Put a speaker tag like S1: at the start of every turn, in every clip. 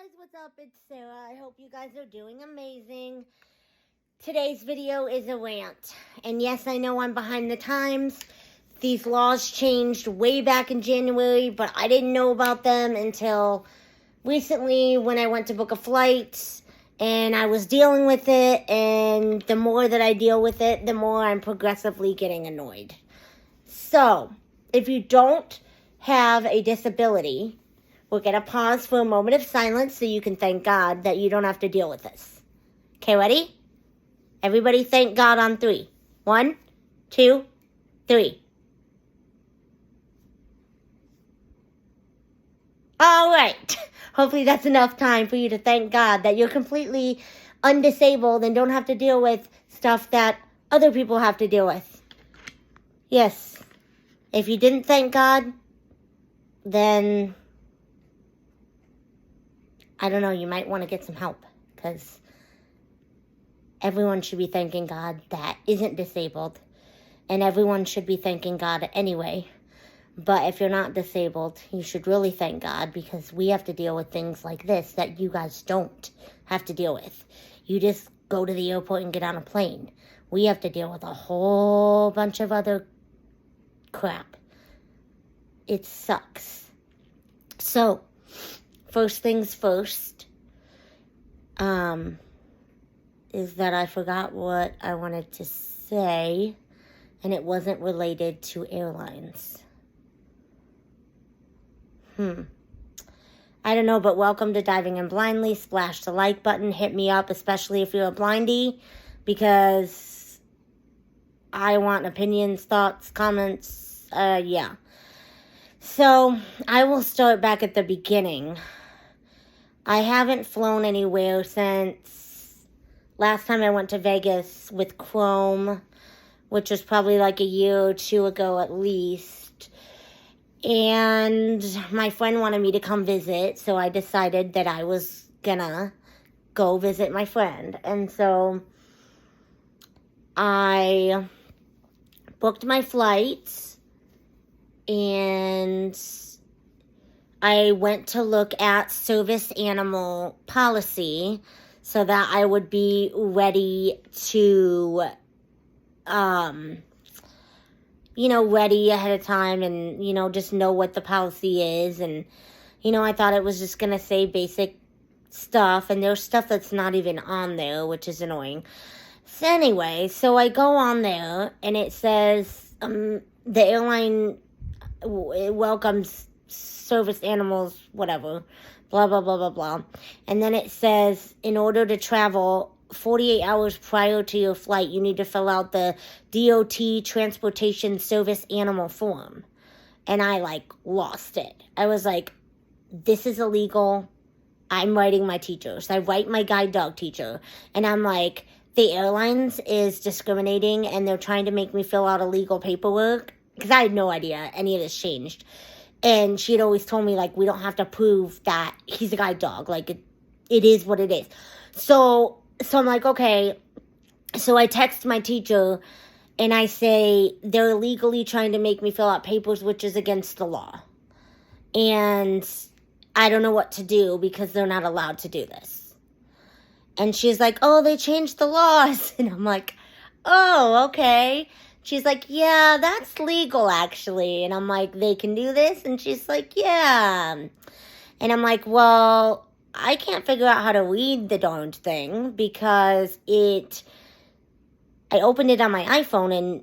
S1: guys, what's up? It's Sarah. I hope you guys are doing amazing. Today's video is a rant. And yes, I know I'm behind the times. These laws changed way back in January, but I didn't know about them until recently when I went to book a flight and I was dealing with it. And the more that I deal with it, the more I'm progressively getting annoyed. So, if you don't have a disability, we're going to pause for a moment of silence so you can thank God that you don't have to deal with this. Okay, ready? Everybody thank God on 3. 1, 2, 3. All right. Hopefully that's enough time for you to thank God that you're completely undisabled and don't have to deal with stuff that other people have to deal with. Yes. If you didn't thank God, then I don't know, you might want to get some help, because everyone should be thanking God that isn't disabled, and everyone should be thanking God anyway. But if you're not disabled, you should really thank God, because we have to deal with things like this that you guys don't have to deal with. You just go to the airport and get on a plane. We have to deal with a whole bunch of other crap. It sucks. So, first things first, is that I forgot what I wanted to say, and it wasn't related to airlines. I don't know, but welcome to Diving In Blindly. Splash the like button, hit me up, especially if you're a blindie, because I want opinions, thoughts, comments, yeah. So, I will start back at the beginning. I haven't flown anywhere since last time I went to Vegas with Chrome, which was probably like a year or two ago at least. And my friend wanted me to come visit, so I decided that I was gonna go visit my friend. And so I booked my flights, and I went to look at service animal policy so that I would be ready to, ready ahead of time and, just know what the policy is. And, I thought it was just going to say basic stuff, and there's stuff that's not even on there, which is annoying. So anyway, so I go on there, and it says, the airline welcomes service animals, whatever, blah, blah, blah, blah, blah. And then it says, in order to travel 48 hours prior to your flight, you need to fill out the DOT Transportation Service Animal form. And I, lost it. I was like, this is illegal. I'm writing my teachers. I write my guide dog teacher. And I'm like, the airlines is discriminating, and they're trying to make me fill out illegal paperwork. Because I had no idea any of this changed. And she had always told me, we don't have to prove that he's a guide dog. It is what it is. So I'm like, okay. So I text my teacher, and I say, they're illegally trying to make me fill out papers, which is against the law. And I don't know what to do, because they're not allowed to do this. And she's like, oh, they changed the laws. And I'm like, oh, okay. She's like, yeah, that's legal, actually. And I'm like, they can do this? And she's like, yeah. And I'm like, well, I can't figure out how to read the darned thing, because I opened it on my iPhone, and,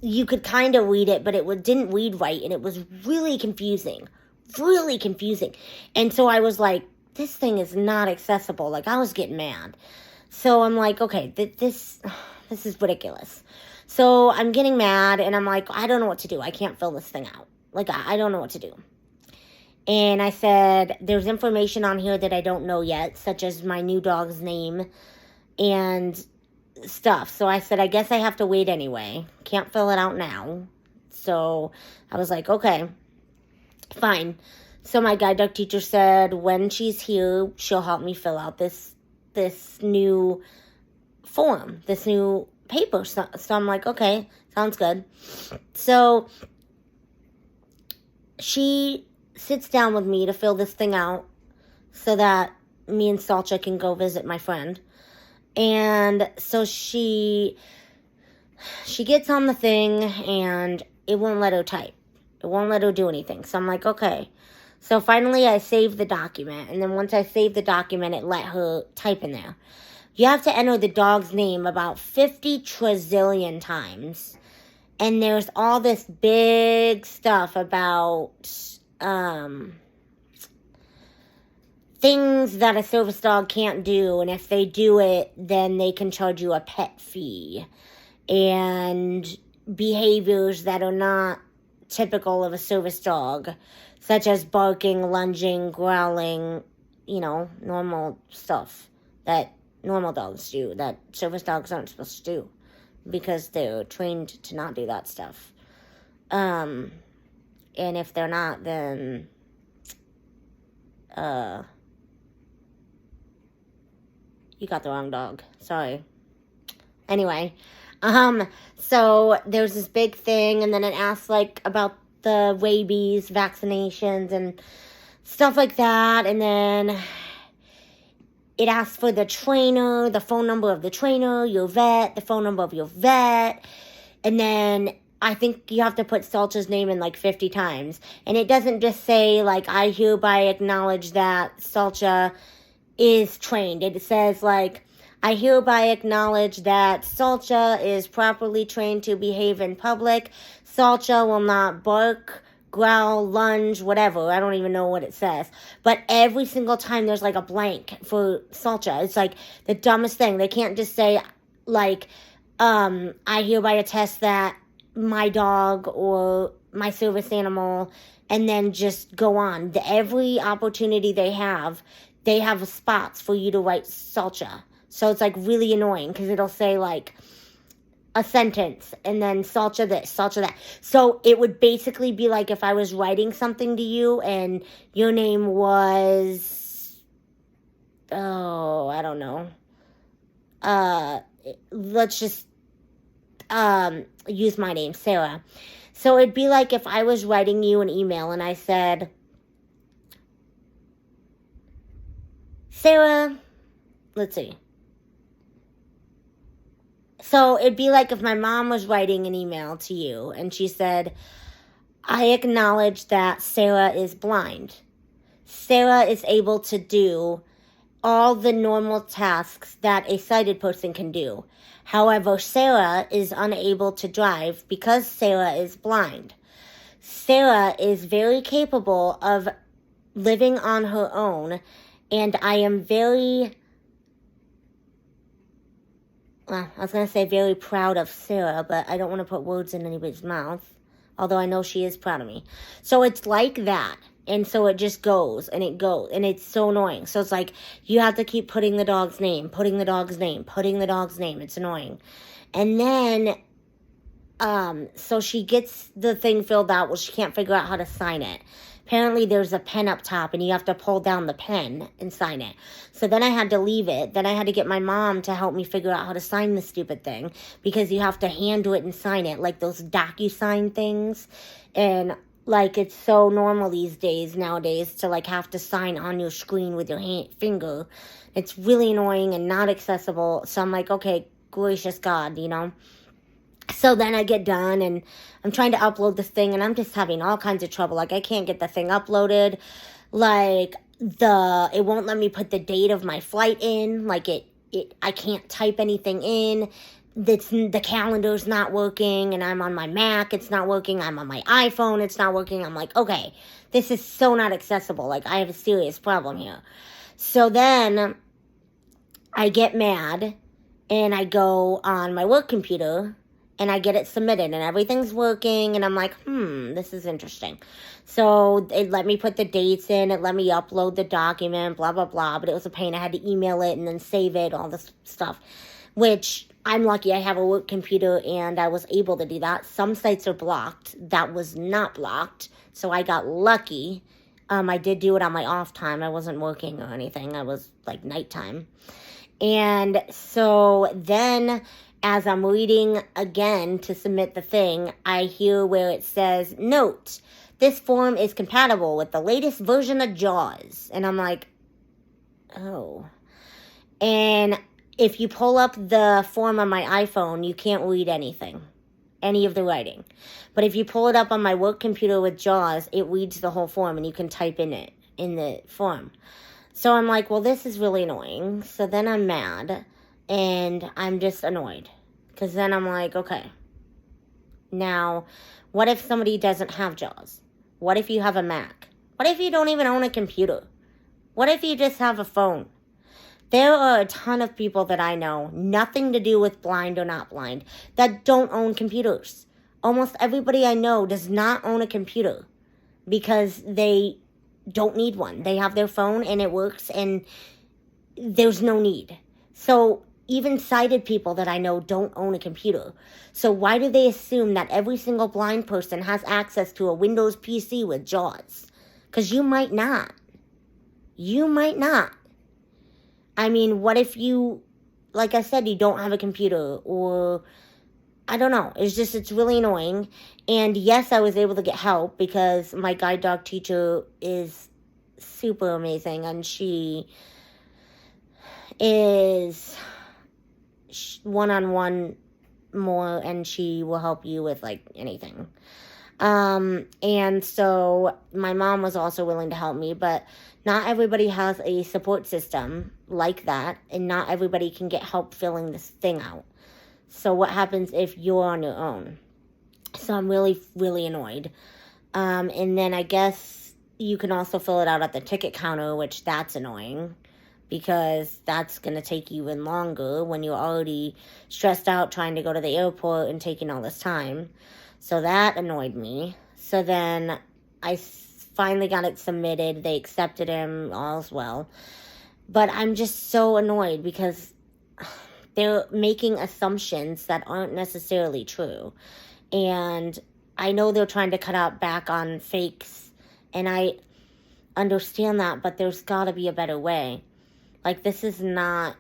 S1: you could kind of read it, but it didn't read right, and it was really confusing. Really confusing. And so I was like, this thing is not accessible. I was getting mad. So I'm like, okay, this is ridiculous. So I'm getting mad, and I'm like, I don't know what to do. I can't fill this thing out. I don't know what to do. And I said, there's information on here that I don't know yet, such as my new dog's name and stuff. So I said, I guess I have to wait anyway. Can't fill it out now. So I was like, okay, fine. So my guide dog teacher said, when she's here, she'll help me fill out this new form, this new paper. So I'm like, okay, sounds good. So she sits down with me to fill this thing out, so that me and Salcha can go visit my friend. And so she gets on the thing, and it won't let her type. It won't let her do anything. So I'm like, okay. So finally I saved the document, and then once I saved the document, it let her type in there. You have to enter the dog's name about 50 trillion times. And there's all this big stuff about things that a service dog can't do. And if they do it, then they can charge you a pet fee. And behaviors that are not typical of a service dog, such as barking, lunging, growling, normal stuff that normal dogs do, that service dogs aren't supposed to do, because they're trained to not do that stuff. And if they're not, then, you got the wrong dog. Sorry. Anyway, so there's this big thing, and then it asks, about the rabies vaccinations and stuff like that, and then it asks for the trainer, the phone number of the trainer, your vet, the phone number of your vet, and then I think you have to put Salcha's name in 50 times, and it doesn't just say, I hereby acknowledge that Salcha is trained. It says, I hereby acknowledge that Salcha is properly trained to behave in public. Salcha will not bark, growl, lunge, whatever. I don't even know what it says. But every single time there's a blank for Salcha. It's the dumbest thing. They can't just say, I hereby attest that my dog or my service animal, and then just go on. Every opportunity they have spots for you to write Salcha. So it's really annoying, because it'll say a sentence and then Salcha this, Salcha that. So it would basically be if I was writing something to you and your name was, I don't know. Let's just use my name, Sarah. So it'd be if I was writing you an email and I said, Sarah, let's see. So it'd be if my mom was writing an email to you and she said, I acknowledge that Sarah is blind. Sarah is able to do all the normal tasks that a sighted person can do. However, Sarah is unable to drive because Sarah is blind. Sarah is very capable of living on her own, and I am very proud of Sarah, but I don't want to put words in anybody's mouth, although I know she is proud of me. So it's like that, and so it just goes, and it goes, and it's so annoying. So it's you have to keep putting the dog's name, it's annoying. And then, so she gets the thing filled out, well, she can't figure out how to sign it. Apparently there's a pen up top, and you have to pull down the pen and sign it. So then I had to leave it. Then I had to get my mom to help me figure out how to sign the stupid thing, because you have to hand do it and sign it, those DocuSign things. And it's so normal nowadays to have to sign on your screen with your finger. It's really annoying and not accessible. So I'm okay, gracious God, So then I get done, and I'm trying to upload this thing, and I'm just having all kinds of trouble. I can't get the thing uploaded. It won't let me put the date of my flight in. I can't type anything in. The calendar's not working, and I'm on my Mac, it's not working. I'm on my iPhone, it's not working. I'm okay, this is so not accessible. I have a serious problem here. So then I get mad, and I go on my work computer, and I get it submitted, and everything's working, and I'm this is interesting. So it let me put the dates in, it let me upload the document, blah, blah, blah, but it was a pain. I had to email it and then save it, all this stuff, which I'm lucky I have a work computer, and I was able to do that. Some sites are blocked. That was not blocked, so I got lucky. I did do it on my off time. I wasn't working or anything. I was nighttime. And so then, as I'm reading again to submit the thing, I hear where it says, note, this form is compatible with the latest version of JAWS. And I'm Oh. And if you pull up the form on my iPhone, you can't read anything, any of the writing. But if you pull it up on my work computer with JAWS, it reads the whole form and you can type in it, in the form. So I'm like, well, this is really annoying. So then I'm mad and I'm just annoyed. Because then I'm like, okay, now, what if somebody doesn't have JAWS? What if you have a Mac? What if you don't even own a computer? What if you just have a phone? There are a ton of people that I know, nothing to do with blind or not blind, that don't own computers. Almost everybody I know does not own a computer because they don't need one. They have their phone and it works and there's no need. So even sighted people that I know don't own a computer. So why do they assume that every single blind person has access to a Windows PC with JAWS? Because you might not. You might not. I mean, what if you, like I said, you don't have a computer or, I don't know. It's really annoying. And yes, I was able to get help because my guide dog teacher is super amazing and she is one-on-one more and she will help you with like anything. And so my mom was also willing to help me, but not everybody has a support system like that, and not everybody can get help filling this thing out. So what happens if you're on your own? So I'm really, really annoyed. And then I guess you can also fill it out at the ticket counter, which that's annoying because that's going to take you even longer when you're already stressed out trying to go to the airport and taking all this time. So that annoyed me. So then I finally got it submitted. They accepted him. All's well. But I'm just so annoyed because they're making assumptions that aren't necessarily true. And I know they're trying to cut out back on fakes. And I understand that, but there's got to be a better way. Like, this is not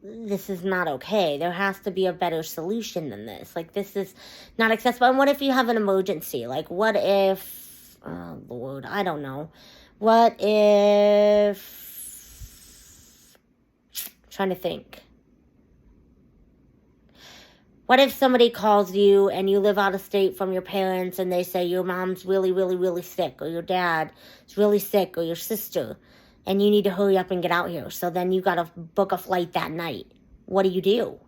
S1: okay. There has to be a better solution than this. Like, this is not accessible. And what if you have an emergency? Like, what if, oh, Lord, I don't know. What if, I'm trying to think. What if somebody calls you and you live out of state from your parents and they say your mom's really, really, really sick, or your dad is really sick, or your sister, and you need to hurry up and get out here. So then you got to book a flight that night. What do?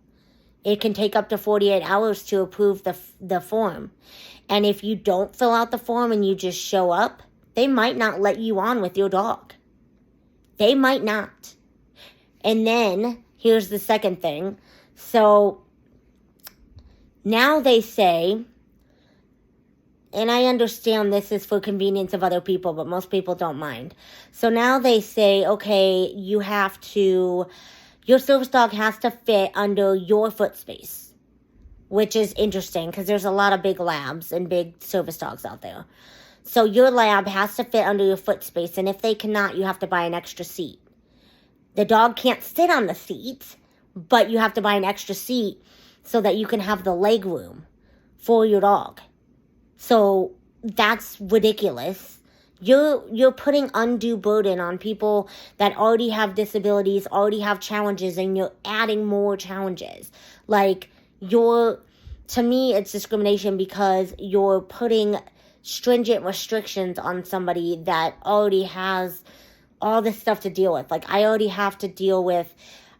S1: It can take up to 48 hours to approve the form. And if you don't fill out the form and you just show up, they might not let you on with your dog. They might not. And then, here's the second thing. So now they say, and I understand this is for convenience of other people, but most people don't mind. So now they say, okay, your service dog has to fit under your foot space, which is interesting because there's a lot of big labs and big service dogs out there. So your lab has to fit under your foot space, and if they cannot, you have to buy an extra seat. The dog can't sit on the seat, but you have to buy an extra seat so that you can have the leg room for your dog. So that's ridiculous. You're putting undue burden on people that already have disabilities, already have challenges, and you're adding more challenges. Like, to me, it's discrimination because you're putting stringent restrictions on somebody that already has all this stuff to deal with. Like, I already have to deal with,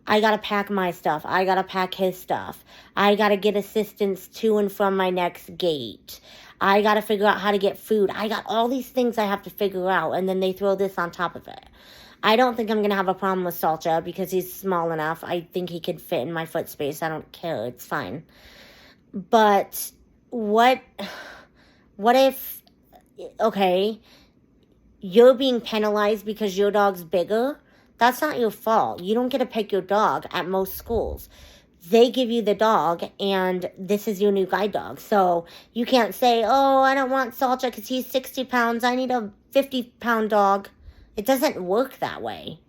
S1: I gotta pack my stuff, I gotta pack his stuff, I gotta get assistance to and from my next gate, I gotta figure out how to get food. I got all these things I have to figure out, and then they throw this on top of it. I don't think I'm gonna have a problem with Salcha because he's small enough. I think he could fit in my foot space. I don't care. It's fine. But what if, okay, you're being penalized because your dog's bigger? That's not your fault. You don't get to pick your dog at most schools. They give you the dog, and this is your new guide dog. So you can't say, oh, I don't want Salcha because he's 60 pounds. I need a 50-pound dog. It doesn't work that way.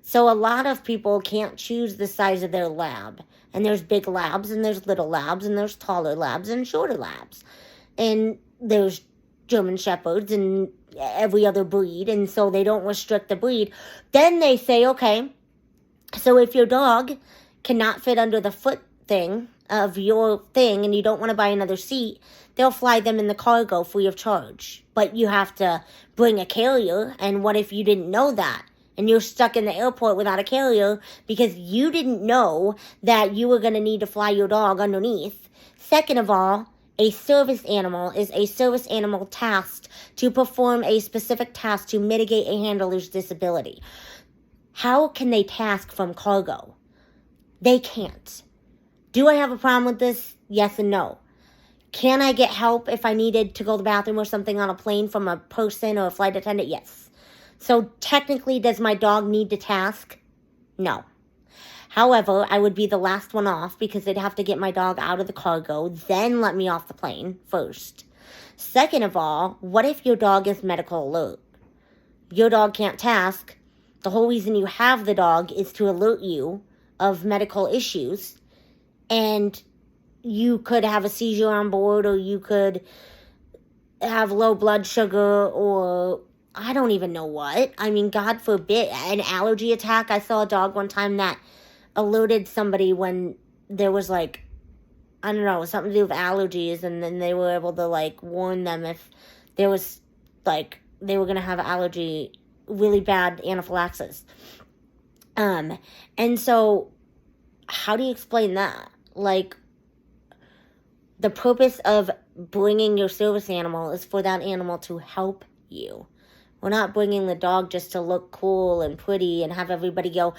S1: So a lot of people can't choose the size of their lab. And there's big labs, and there's little labs, and there's taller labs, and shorter labs. And there's German Shepherds and every other breed, and so they don't restrict the breed. Then they say, okay, So if your dog cannot fit under the foot thing of your thing and you don't want to buy another seat, they'll fly them in the cargo free of charge. But you have to bring a carrier, and what if you didn't know that? And you're stuck in the airport without a carrier because you didn't know that you were going to need to fly your dog underneath. Second of all, a service animal is a service animal tasked to perform a specific task to mitigate a handler's disability. How can they task from cargo? They can't. Do I have a problem with this? Yes and no. Can I get help if I needed to go to the bathroom or something on a plane from a person or a flight attendant? Yes. So technically, does my dog need to task? No. However, I would be the last one off because they'd have to get my dog out of the cargo, then let me off the plane first. Second of all, what if your dog is medical alert? Your dog can't task. The whole reason you have the dog is to alert you of medical issues, and you could have a seizure on board, or you could have low blood sugar, or I don't even know what. I mean, God forbid, an allergy attack. I saw a dog one time that alerted somebody when there was like, I don't know, something to do with allergies, and then they were able to like warn them if there was like, they were going to have allergy, really bad anaphylaxis. And so how do you explain that? Like, the purpose of bringing your service animal is for that animal to help you. We're not bringing the dog just to look cool and pretty and have everybody go,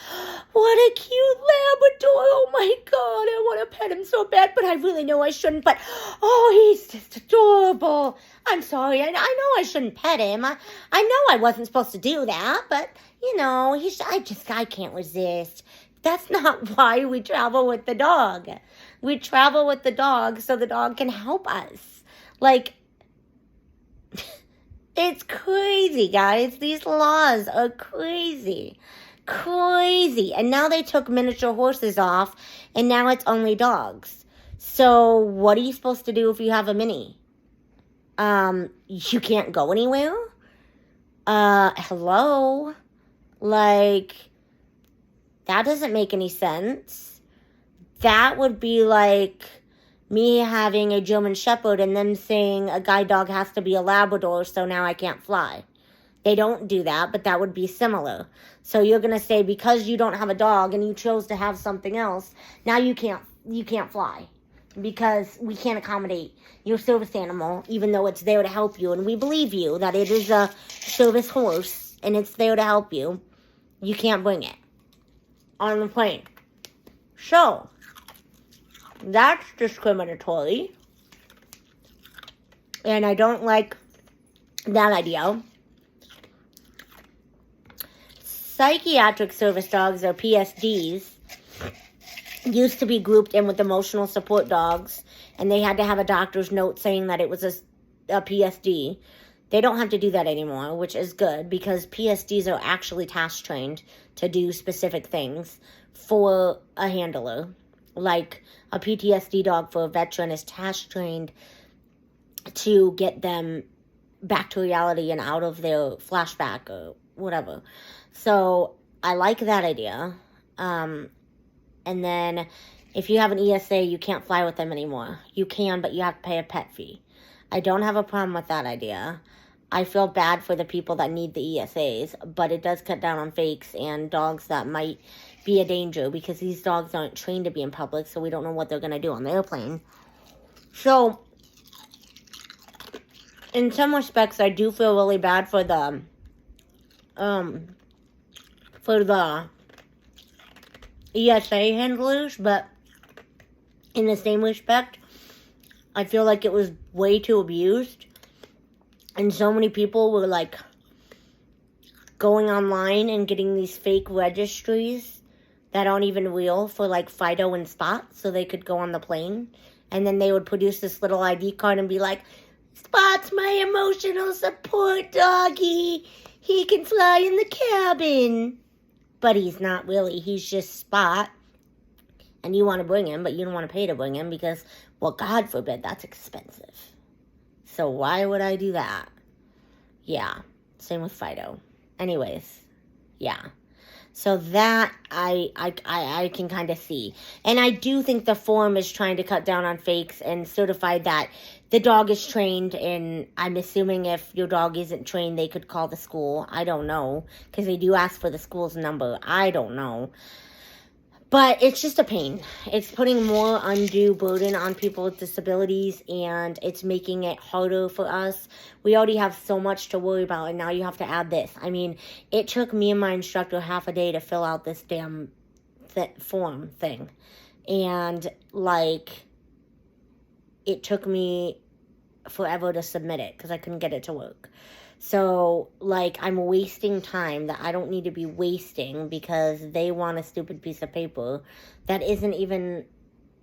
S1: what a cute Labrador. Oh my God, I want to pet him so bad, but I really know I shouldn't. But, oh, he's just adorable. I'm sorry. I know I shouldn't pet him. I know I wasn't supposed to do that, but, you know, I can't resist. That's not why we travel with the dog. We travel with the dog so the dog can help us. Like, it's crazy, guys. These laws are crazy. Crazy. And now they took miniature horses off, and now it's only dogs. So what are you supposed to do if you have a mini? You can't go anywhere? Hello? Like, that doesn't make any sense. That would be like me having a German Shepherd and them saying a guide dog has to be a Labrador, so now I can't fly. They don't do that, but that would be similar. So you're going to say because you don't have a dog and you chose to have something else, now you can't fly because we can't accommodate your service animal, even though it's there to help you. And we believe you that it is a service horse and it's there to help you. You can't bring it on the plane. So that's discriminatory. And I don't like that idea. Psychiatric service dogs, or PSDs, used to be grouped in with emotional support dogs, and they had to have a doctor's note saying that it was a PSD. They don't have to do that anymore, which is good, because PSDs are actually task trained to do specific things for a handler. Like a PTSD dog for a veteran is task trained to get them back to reality and out of their flashback or whatever. So I like that idea. And then if you have an ESA, you can't fly with them anymore. You can, but you have to pay a pet fee. I don't have a problem with that idea. I feel bad for the people that need the ESAs, but it does cut down on fakes and dogs that might be a danger, because these dogs aren't trained to be in public, so we don't know what they're going to do on the airplane. So, in some respects, I do feel really bad for the ESA handlers, but in the same respect, I feel like it was way too abused, and so many people were, like, going online and getting these fake registries that aren't even real for, like, Fido and Spot, so they could go on the plane. And then they would produce this little ID card and be like, Spot's my emotional support doggy. He can fly in the cabin. But he's not really. He's just Spot. And you want to bring him, but you don't want to pay to bring him because, well, God forbid, that's expensive. So why would I do that? Yeah. Same with Fido. Anyways, yeah. So that I can kind of see. And I do think the form is trying to cut down on fakes and certify that the dog is trained. And I'm assuming if your dog isn't trained, they could call the school. I don't know, because they do ask for the school's number. I don't know. But it's just a pain. It's putting more undue burden on people with disabilities, and it's making it harder for us. We already have so much to worry about, and now you have to add this. I mean, it took me and my instructor half a day to fill out this damn form thing. And, like, it took me forever to submit it because I couldn't get it to work. So, like, I'm wasting time that I don't need to be wasting because they want a stupid piece of paper that isn't even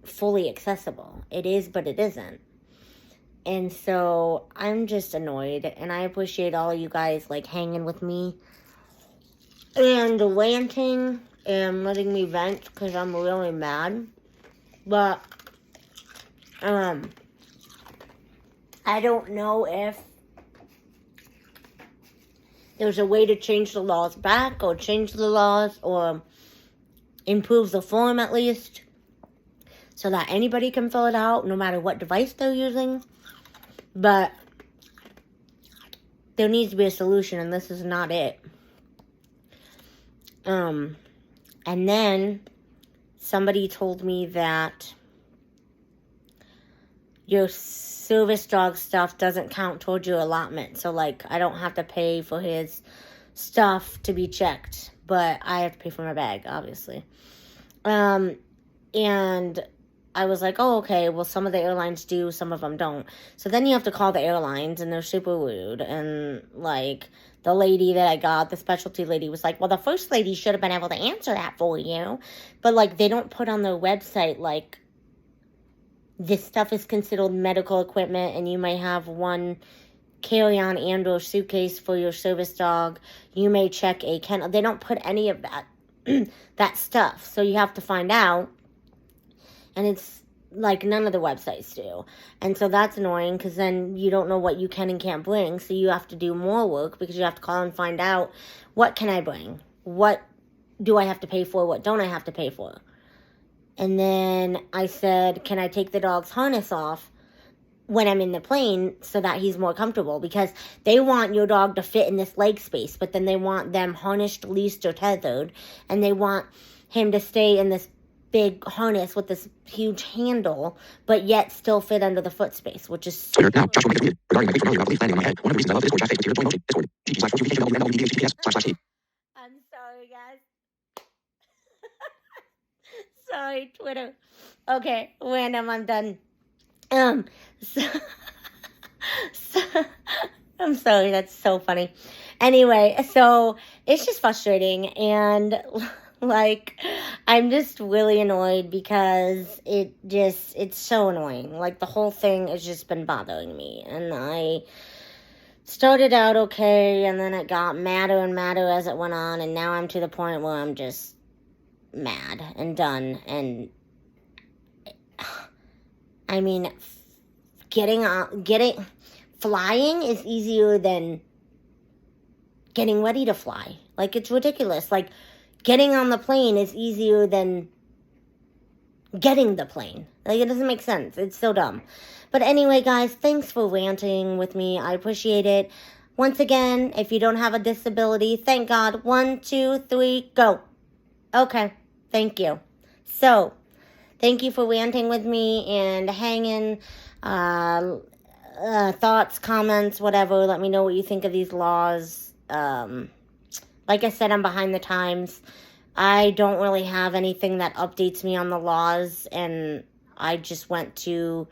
S1: fully accessible. It is, but it isn't. And so, I'm just annoyed, and I appreciate all of you guys, like, hanging with me and ranting and letting me vent because I'm really mad. But, I don't know if there's a way to change the laws back, or change the laws, or improve the form at least, so that anybody can fill it out, no matter what device they're using. But there needs to be a solution, and this is not it. And then somebody told me that your service dog stuff doesn't count towards your allotment. So, like, I don't have to pay for his stuff to be checked, but I have to pay for my bag, obviously. And I was like, oh, okay, well, some of the airlines do, some of them don't. So then you have to call the airlines, and they're super rude. And, like, the lady that I got, the specialty lady, was like, well, the first lady should have been able to answer that for you. But, like, they don't put on their website, like, this stuff is considered medical equipment, and you may have one carry-on and or suitcase for your service dog. You may check a kennel. They don't put any of that that stuff. So you have to find out. And it's like none of the websites do. And so that's annoying because then you don't know what you can and can't bring. So you have to do more work because you have to call and find out, what can I bring? What do I have to pay for? What don't I have to pay for? And then I said, can I take the dog's harness off when I'm in the plane so that he's more comfortable? Because they want your dog to fit in this leg space, but then they want them harnessed, leashed, or tethered. And they want him to stay in this big harness with this huge handle, but yet still fit under the foot space, which is super
S2: Now, Joshua makes a regarding my Facebook earlier about landing on my head. One of the reasons I love Discord chat Facebook to Discord. GG/4
S1: I'm sorry, guys. Sorry, Twitter. Okay, random, I'm done. So, I'm sorry, that's so funny. Anyway, so it's just frustrating, and like, I'm just really annoyed because it's so annoying. Like, the whole thing has just been bothering me, and I started out okay, and then it got madder and madder as it went on, and now I'm to the point where I'm just mad and done. And I mean, flying is easier than getting ready to fly. Like, it's ridiculous. Like, getting on the plane is easier than getting the plane. Like, it doesn't make sense. It's so dumb. But anyway, guys, thanks for ranting with me. I appreciate it. Once again, if you don't have a disability, thank God. 1, 2, 3, go. Okay, thank you. So, thank you for ranting with me and hanging. Thoughts, comments, whatever. Let me know what you think of these laws. Like I said, I'm behind the times. I don't really have anything that updates me on the laws, and I just went to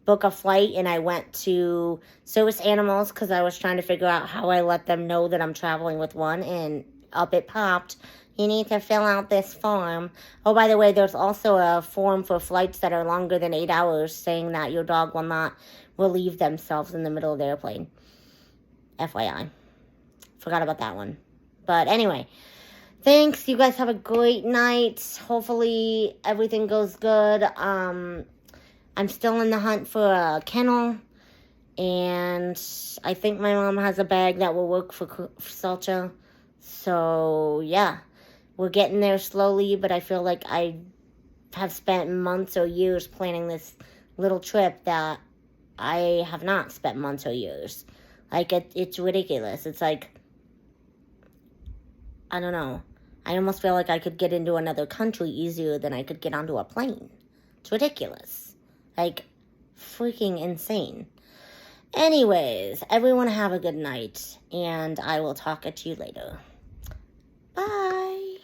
S1: book a flight, and I went to service animals because I was trying to figure out how I let them know that I'm traveling with one, and up it popped. You need to fill out this form. Oh, by the way, there's also a form for flights that are longer than 8 hours saying that your dog will not relieve themselves in the middle of the airplane. FYI. Forgot about that one. But anyway, thanks. You guys have a great night. Hopefully everything goes good. I'm still in the hunt for a kennel. And I think my mom has a bag that will work for Salcha. So, yeah. we're getting there slowly, but I feel like I have spent months or years planning this little trip that I have not spent months or years. Like, it's ridiculous. It's like, I don't know. I almost feel like I could get into another country easier than I could get onto a plane. It's ridiculous. Like, freaking insane. Anyways, everyone have a good night, and I will talk at you later. Bye.